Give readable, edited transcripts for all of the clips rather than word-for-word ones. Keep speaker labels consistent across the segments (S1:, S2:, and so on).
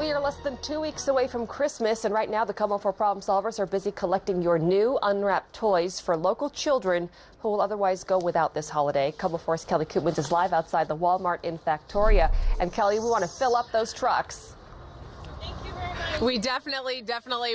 S1: We are less than 2 weeks away from Christmas, and right now the Como 4 Problem Solvers are busy collecting your new unwrapped toys for local children who will otherwise go without this holiday. Como 4's Kelly Koopmans is live outside the Walmart in Factoria. And Kelly, we want to fill up those trucks.
S2: We definitely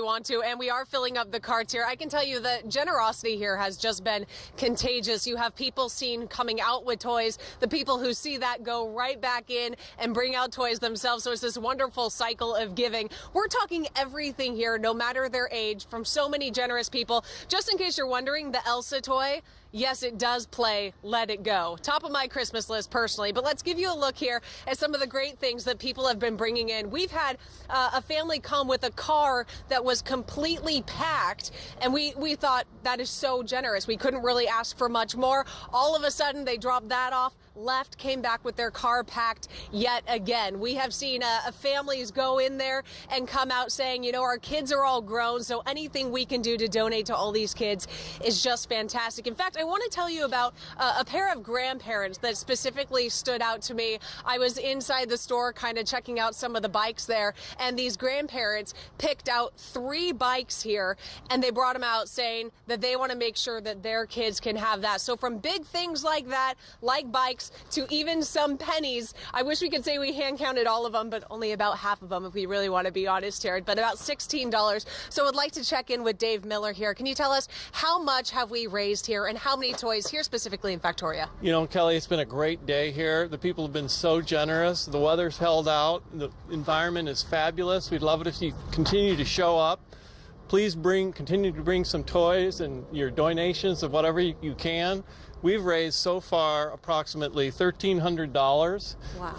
S2: want to, and we are filling up the carts here. I can tell you the generosity here has just been contagious. You have people seen coming out with toys, the people who see that go right back in and bring out toys themselves. So it's this wonderful cycle of giving. We're talking everything here, no matter their age, from so many generous people. Just in case you're wondering, the Elsa toy, yes, it does play Let It Go. Top of my Christmas list personally, but let's give you a look here at some of the great things that people have been bringing in. We've had a family come with a car that was completely packed, and we thought that is so generous. We couldn't really ask for much more. All of a sudden, they dropped that off, left, came back with their car packed yet again. We have seen families go in there and come out saying, you know, our kids are all grown, so anything we can do to donate to all these kids is just fantastic. In fact, I want to tell you about a pair of grandparents that specifically stood out to me. I was inside the store kind of checking out some of the bikes there, and these grandparents picked out 3 bikes here, and they brought them out saying that they want to make sure that their kids can have that. So from big things like that, like bikes, to even some pennies. I wish we could say we hand counted all of them, but only about half of them if we really want to be honest here, but about $16. So I'd like to check in with Dave Miller here. Can you tell us how much have we raised here and how many toys here specifically in Factoria?
S3: You know, Kelly, it's been a great day here. The people have been so generous. The weather's held out. The environment is fabulous. We'd love it if you continue to show up. Please continue to bring some toys and your donations of whatever you can. We've raised so far approximately $1,300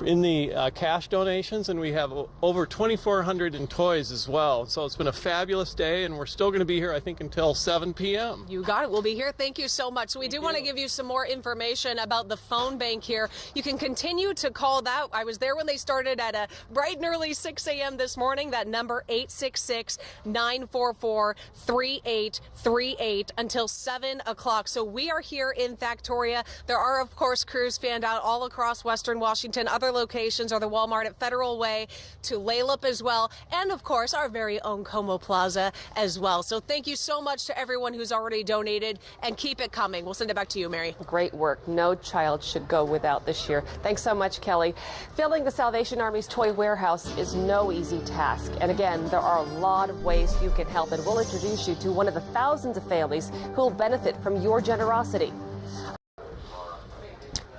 S3: in the cash donations, and we have over 2,400 in toys as well. So it's been a fabulous day, and we're still going to be here, I think, until 7 p.m.
S2: You got it. We'll be here. Thank you so much. So we do want to give you some more information about the phone bank here. You can continue to call that. I was there when they started at a bright and early 6 a.m. this morning. That number 866-944-3838 until 7 o'clock. So we are here in Factoria. There are, of course, crews fanned out all across Western Washington. Other locations are the Walmart at Federal Way, to Laylup as well, and of course our very own Como Plaza as well. So thank you so much to everyone who's already donated, and keep it coming. We'll send it back to you, Mary.
S1: Great work. No child should go without this year. Thanks so much, Kelly. Filling the Salvation Army's toy warehouse is no easy task. And again, there are a lot of ways you can help, and we'll introduce you to one of the thousands of families who will benefit from your generosity.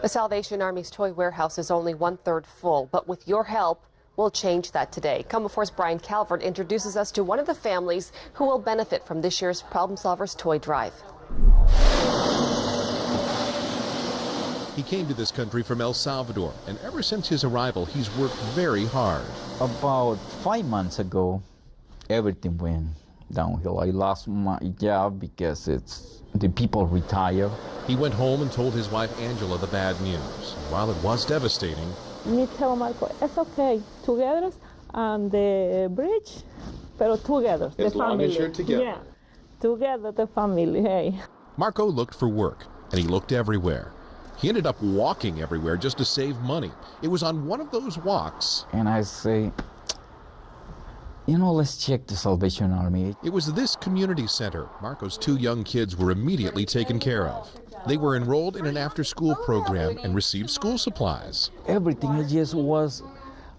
S1: The Salvation Army's toy warehouse is only 1/3 full, but with your help, we'll change that today. Como 4's Brian Calvert introduces us to one of the families who will benefit from this year's Problem Solvers Toy Drive.
S4: He came to this country from El Salvador, and ever since his arrival, he's worked very hard.
S5: About 5 months ago, everything went downhill. I lost my job because the people retire.
S4: He went home and told his wife Angela the bad news. While it was devastating,
S6: me tell Marco, it's okay, together on the bridge, pero together,
S4: as
S6: the
S4: long
S6: family.
S4: as you're together.
S6: Yeah, together, the family, hey.
S4: Marco looked for work, and he looked everywhere. He ended up walking everywhere just to save money. It was on one of those walks.
S5: And I say, you know, let's check the Salvation Army.
S4: It was this community center. Marco's 2 young kids were immediately taken care of. They were enrolled in an after-school program and received school supplies.
S5: Everything just was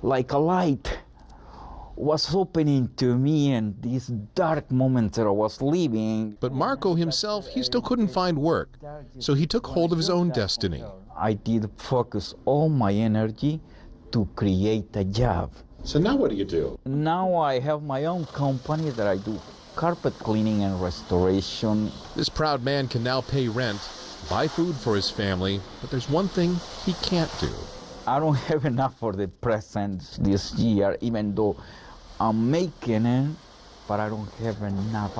S5: like a light was opening to me in these dark moments that I was living.
S4: But Marco himself, he still couldn't find work, so he took hold of his own destiny.
S5: I did focus all my energy to create a job.
S4: So now what do you do?
S5: Now I have my own company that I do carpet cleaning and restoration.
S4: This proud man can now pay rent, buy food for his family, but there's one thing he can't do.
S5: I don't have enough for the presents this year, even though I'm making it, but I don't have enough.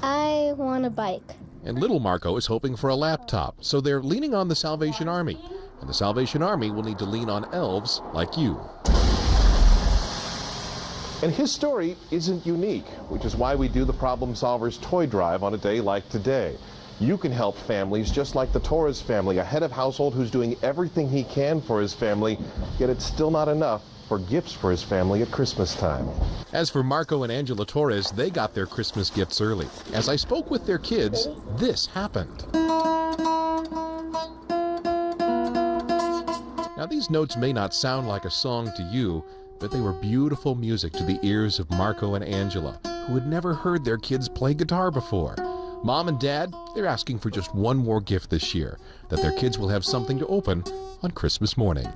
S7: I want a bike.
S4: And little Marco is hoping for a laptop, so they're leaning on the Salvation Army. And the Salvation Army will need to lean on elves like you. And his story isn't unique, which is why we do the Problem Solvers Toy Drive on a day like today.
S8: You can help families just like the Torres family, a head of household who's doing everything he can for his family, yet it's still not enough for gifts for his family at Christmas time.
S4: As for Marco and Angela Torres, they got their Christmas gifts early. As I spoke with their kids, this happened. Now, these notes may not sound like a song to you, but they were beautiful music to the ears of Marco and Angela, who had never heard their kids play guitar before. Mom and Dad, they're asking for just one more gift this year, that their kids will have something to open on Christmas morning.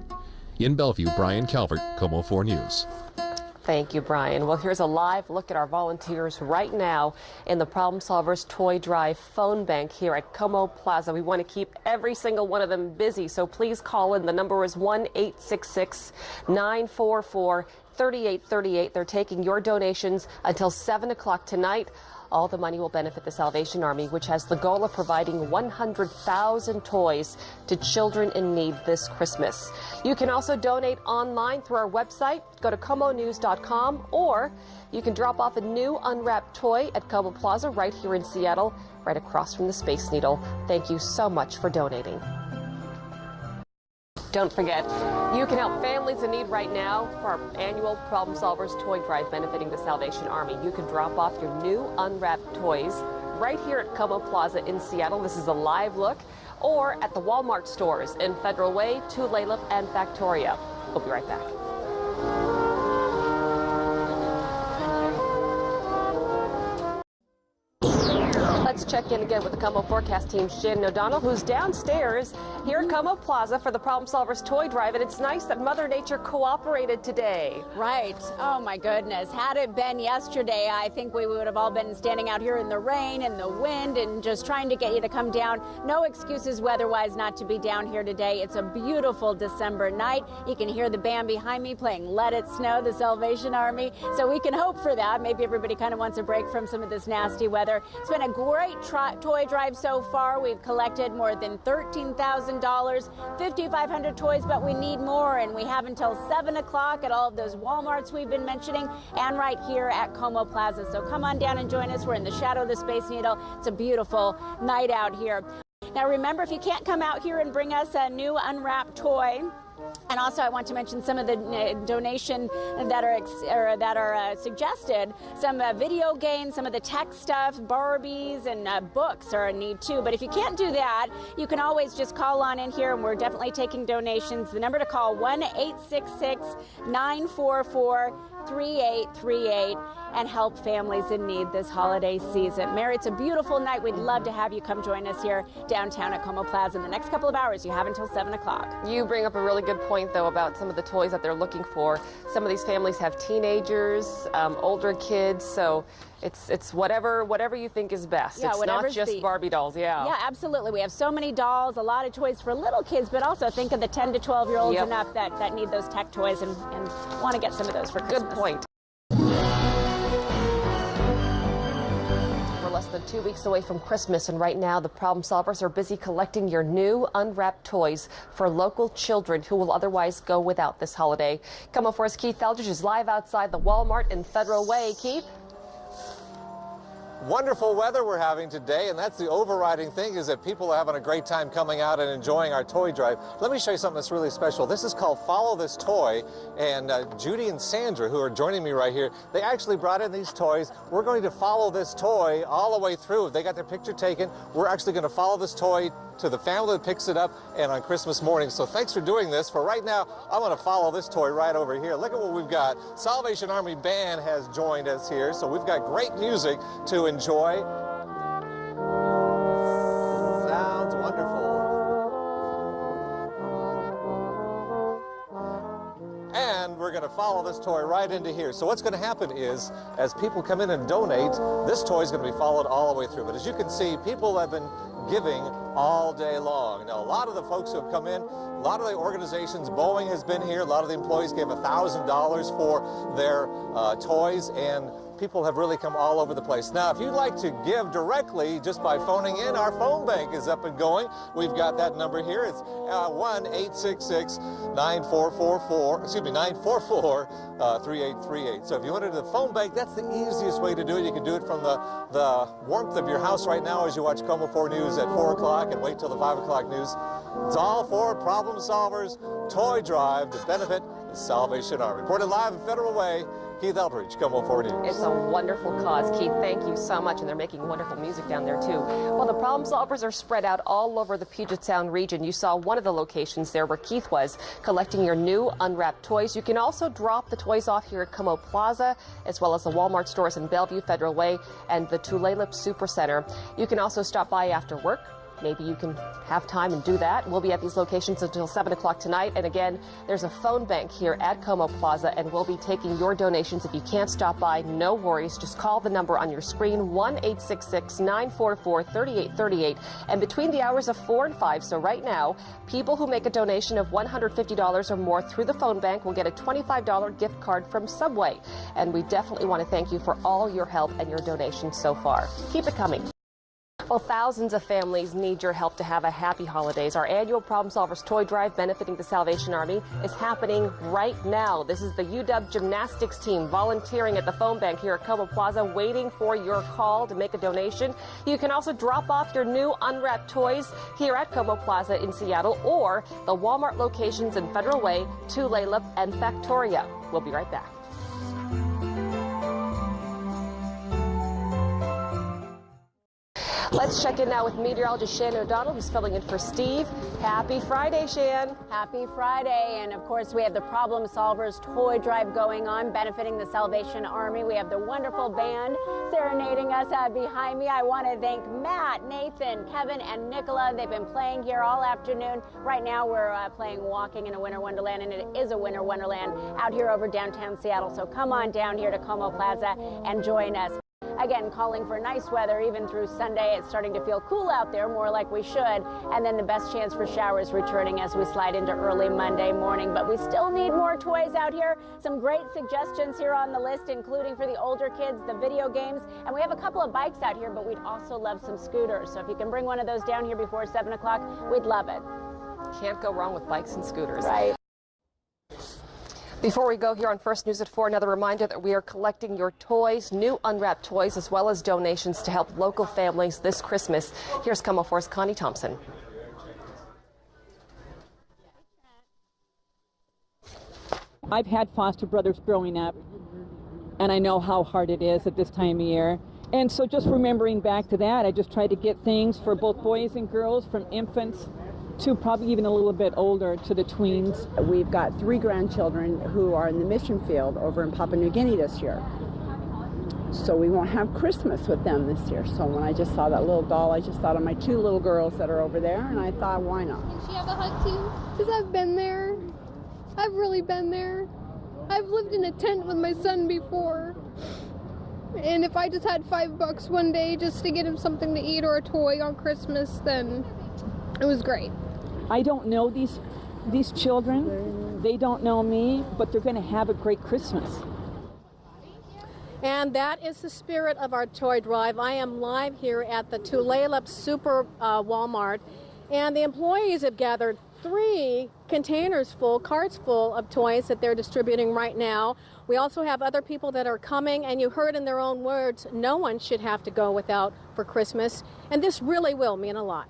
S4: In Bellevue, Brian Calvert, KOMO 4 News.
S1: Thank you, Brian. Well, here's a live look at our volunteers right now in the Problem Solvers Toy Drive phone bank here at KOMO Plaza. We want to keep every single one of them busy, so please call in. The number is 1-866-944-3838. They're taking your donations until 7 o'clock tonight. All the money will benefit the Salvation Army, which has the goal of providing 100,000 toys to children in need this Christmas. You can also donate online through our website. Go to KOMOnews.com, or you can drop off a new unwrapped toy at KOMO Plaza right here in Seattle, right across from the Space Needle. Thank you so much for donating. Don't forget, you can help families in need right now for our annual Problem Solvers Toy Drive benefiting the Salvation Army. You can drop off your new unwrapped toys right here at KOMO Plaza in Seattle. This is a live look. Or at the Walmart stores in Federal Way, Tulalip, and Factoria. We'll be right back. Let's check in again with the KOMO forecast team, Shannon O'Donnell, who's downstairs here at KOMO Plaza for the Problem Solvers Toy Drive. And it's nice that Mother Nature cooperated today.
S9: Right. Oh, my goodness. Had it been yesterday, I think we would have all been standing out here in the rain and the wind and just trying to get you to come down. No excuses weather-wise not to be down here today. It's a beautiful December night. You can hear the band behind me playing Let It Snow, the Salvation Army. So we can hope for that. Maybe everybody kind of wants a break from some of this nasty weather. It's been a great toy drive so far. We've collected more than $13,000, 5,500 toys, but we need more, and we have until 7 o'clock at all of those Walmarts we've been mentioning and right here at KOMO Plaza. So come on down and join us. We're in the shadow of the Space Needle. It's a beautiful night out here. Now remember, if you can't come out here and bring us a new unwrapped toy, and also, I want to mention some of the donation that are suggested. Some video games, some of the tech stuff, Barbies, and books are a need too. But if you can't do that, you can always just call on in here, and we're definitely taking donations. The number to call, 1-866-944-3838, and help families in need this holiday season. Mary, it's a beautiful night. We'd love to have you come join us here downtown at KOMO Plaza in the next couple of hours. You have until 7 o'clock.
S1: You bring up a really good point, though, about some of the toys that they're looking for. Some of these families have teenagers, older kids, so it's whatever you think is best.
S9: Yeah,
S1: it's not just Barbie dolls.
S9: Yeah, absolutely. We have so many dolls, a lot of toys for little kids, but also think of the 10 to 12-year-olds and up that need those tech toys and want to get some of those for Christmas.
S1: Good point. Less than 2 weeks away from Christmas, and right now the Problem Solvers are busy collecting your new unwrapped toys for local children who will otherwise go without this holiday. KOMO 4's Keith Eldridge is live outside the Walmart in Federal Way. Keith?
S10: Wonderful weather we're having today, and that's the overriding thing, is that people are having a great time coming out and enjoying our toy drive. Let me show you something that's really special. This is called Follow This Toy, and Judy and Sandra, who are joining me right here, they actually brought in these toys. We're going to follow this toy all the way through. They got their picture taken. We're actually going to follow this toy to the family that picks it up and on Christmas morning. So thanks for doing this. For right now, I want to follow this toy right over here. Look at what we've got. Salvation Army Band has joined us here, so we've got great music to enjoy. Sounds wonderful. And we're going to follow this toy right into here. So what's going to happen is, as people come in and donate, this toy is going to be followed all the way through. But as you can see, people have been giving all day long. Now, a lot of the folks who have come in, a lot of the organizations, Boeing has been here, a lot of the employees gave $1,000 for their toys, and people have really come all over the place. Now, if you'd like to give directly just by phoning in, our phone bank is up and going. We've got that number here. It's 1-866-944-3838. So if you want to do the phone bank, that's the easiest way to do it. You can do it from the warmth of your house right now as you watch KOMO 4 News at 4 o'clock and wait till the 5 o'clock news. It's all for Problem Solvers Toy Drive to benefit the Salvation Army. Reported live in Federal Way, Keith Eldridge, KOMO 4 News.
S1: It's a wonderful cause, Keith. Thank you so much. And they're making wonderful music down there, too. Well, the Problem Solvers are spread out all over the Puget Sound region. You saw one of the locations there where Keith was, collecting your new unwrapped toys. You can also drop the toys off here at KOMO Plaza, as well as the Walmart stores in Bellevue, Federal Way, and the Tulalip Supercenter. You can also stop by after work. Maybe you can have time and do that. We'll be at these locations until 7 o'clock tonight. And again, there's a phone bank here at KOMO Plaza, and we'll be taking your donations. If you can't stop by, no worries. Just call the number on your screen, 1-866-944-3838. And between the hours of 4 and 5, so right now, people who make a donation of $150 or more through the phone bank will get a $25 gift card from Subway. And we definitely want to thank you for all your help and your donations so far. Keep it coming. Well, thousands of families need your help to have a happy holidays. Our annual Problem Solvers Toy Drive benefiting the Salvation Army is happening right now. This is the UW gymnastics team volunteering at the phone bank here at KOMO Plaza, waiting for your call to make a donation. You can also drop off your new unwrapped toys here at KOMO Plaza in Seattle or the Walmart locations in Federal Way, Tulalip, and Factoria. We'll be right back. Let's check in now with meteorologist Shan O'Donnell, who's filling in for Steve. Happy Friday, Shan.
S9: Happy Friday. And of course, we have the Problem Solvers Toy Drive going on, benefiting the Salvation Army. We have the wonderful band serenading us behind me. I want to thank Matt, Nathan, Kevin, and Nicola. They've been playing here all afternoon. Right now, we're playing Walking in a Winter Wonderland, and it is a winter wonderland out here over downtown Seattle. So come on down here to KOMO Plaza and join us. Again, calling for nice weather even through Sunday. It's starting to feel cool out there, more like we should. And then the best chance for showers returning as we slide into early Monday morning. But we still need more toys out here. Some great suggestions here on the list, including for the older kids, the video games. And we have a couple of bikes out here, but we'd also love some scooters. So if you can bring one of those down here before 7 o'clock, we'd love it.
S1: Can't go wrong with bikes and scooters.
S9: Right.
S1: Before we go here on First News at 4, another reminder that we are collecting your toys, new unwrapped toys, as well as donations to help local families this Christmas. Here's KOMO 4's Connie Thompson.
S6: I've had foster brothers growing up, and I know how hard it is at this time of year. And so just remembering back to that, I just tried to get things for both boys and girls, from infants to probably even a little bit older, to the tweens.
S11: We've got 3 grandchildren who are in the mission field over in Papua New Guinea this year. So we won't have Christmas with them this year. So when I just saw that little doll, I just thought of my 2 little girls that are over there, and I thought, why not?
S12: Can she have a hug too? Because I've been there. I've really been there. I've lived in a tent with my son before. And if I just had $5 one day just to get him something to eat or a toy on Christmas, then it was great.
S6: I don't know these children. They don't know me, but they're going to have a great Christmas.
S13: And that is the spirit of our toy drive. I am live here at the Tulalip Super Walmart, and the employees have gathered 3 containers full, carts full of toys that they're distributing right now. We also have other people that are coming, and you heard in their own words, no one should have to go without for Christmas, and this really will mean a lot.